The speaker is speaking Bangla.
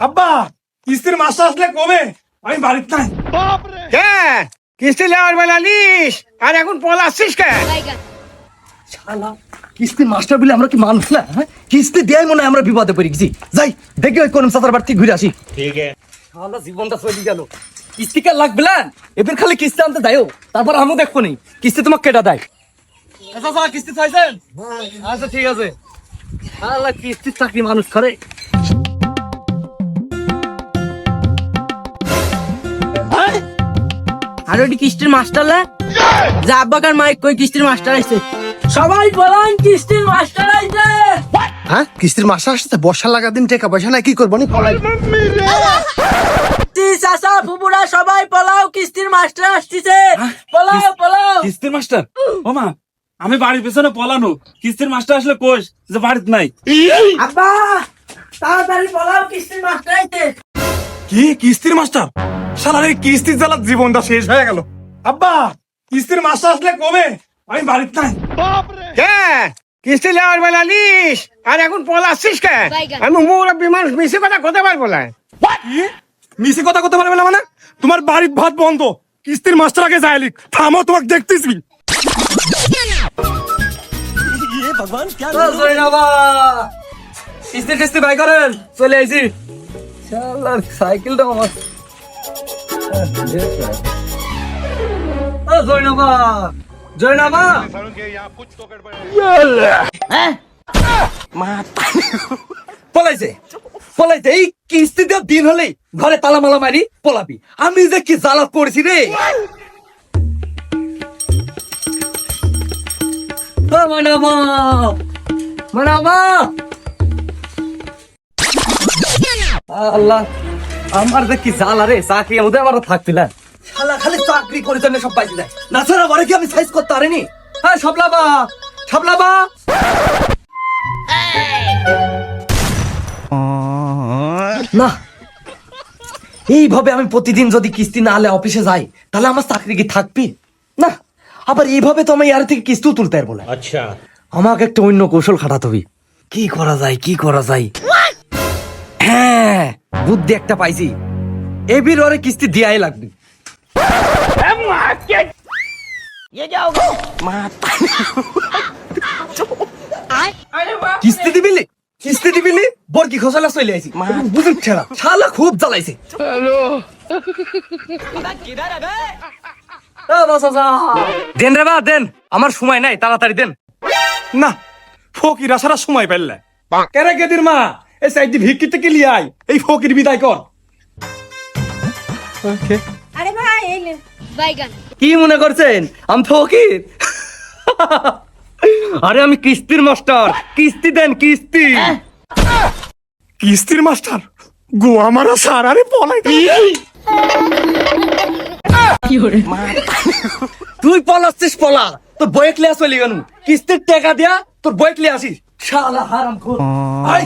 আব্বা কিস্তির মাসটা আসলে কবে? আমি বাড়িতে নাই। কিস্তি লেওয়ার বেলা নিস আর এখন পলাচ্ছিস কে? শালা কিস্তির মাস্টার বলে আমরা কি মানুষ না? হ্যাঁ, কিস্তি দেয় মনে হয় আমরা বিপদে পড়ে গেছি। যাই দেখি ওই কোন চাচার বাড়ি থেকে ঘুরে আসি। ঠিক আছে। শালা জীবনটা চলে গেল। কিস্তি কে লাগবে না? এবার খালি কিস্তি আনতে যাইও, তারপর আমিও দেখবো নি কিস্তি তোমাকে কেটা দেয়। চাচা কিস্তি চাইছেন? আচ্ছা ঠিক আছে। শালা কিস্তির চাকরি মানুষ করে। আর ওটি কিস্তির মাস্টার লা যা আব্বাকার মাইক কই কিস্তির মাস্টার আইছে সবাই বলেন কিস্তির মাস্টার আইছে। হ্যাঁ কিস্তির মাসে আসছে বর্ষা লাগা দিন টাকা পয়সা নাই কি করবো নি পলাই চাচা ফুপুরা সবাই পলাও কিস্তির মাস্টার আসছে পলাও পলাও। কিস্তির মাস্টার? ও মা, আমি বাড়ির পেছনে পলানো, কিস্তির মাস্টার আসলে কোষ যে বাড়িতে নাই। আব্বা তাড়াতাড়ি পলাও কিস্তির মাস্টার আইছে। কি কিস্তির মাস্টার? শালার এই কিস্তির জ্বালা জীবনটা শেষ হয়ে গেল। আব্বা কিস্তির মাস্টার আসলে কবে? আমি বাড়িতে নাই। কিস্তি লেওয়ার বেলা নিস আর এখন পলাচ্ছিস কে? আমি মুরব্বী মানুষ মিশে কথা কথা পারবো না। কি মিছে কথা কথা পারবে না মানে? তোমার বাড়ির ভাত বন্ধ, কিস্তির মাস্টার আগে যাইলি। থামো, তোমাকে দেখতেছি। কিস্তি টিস্তি বাই করেন, চলে আইছি। শালা সাইকেলটা আমার জয়নাবা জয়নাবা পলাইছে পলাইছে। এই কিস্তি দেওয়ার দিন হলেই ঘরে তালা মালা মারি পলাবি। আমি যে কি জ্বালা পড়ছি রে। মানাবা মানাবা আল্লাহ আমার যে কি জ্বালা রে। চাকরি আমাদের আমার থাকছিল শালা খালি চাকরি করে জন্য সব পাইতে যায় না ছাড়া বারে কি আমি সাইজ করতে পারিনি। হ্যাঁ সবলাবা সবলাবা না এইভাবে আমি প্রতিদিন যদি কিস্তি না আলে অফিসে যাই তাহলে আমার চাকরি কি থাকবি না। আবার এইভাবে তো আমি ইয়ার থেকে কিস্তিও তুলতে পারবো না। আচ্ছা আমাকে একটা অন্য কৌশল খাটাতে হবে। কি করা যায় কি করা যায়? হ্যাঁ বুদ্ধি একটা পাইছি। এবির ওরে কিস্তি দিয়াই লাগবে। কিস্তি দিবিলি কিস্তি দিবিলি বরকি খোসলা চলে আইছি বুঝুন ছেড়া শালা খুব জ্বালাইছে। দেন রে বা দেন, আমার সময় নাই, তাড়াতাড়ি দেন। না ফকির আসার সময় পেলে কেরে গেদির মা এই সাইড ভিক্ষিতে কি লিয়াই এই ফকির বিদায় কর। আরে ভাই এই নে বাইগান। কি মনে করছেন আমি ফকির? আরে আমি কিস্তির মাস্টার। কিস্তি দেন কিস্তি। কিস্তির মাস্টার গো আমার সার আরে পলাই। তুই পলাচ্ছিস পলা, তোর বয়েক লিয়া চলি গেল। কিস্তির টাকা দিয়া তোর বয়েক লিয়া আসিস শালা হারাম খোর। আই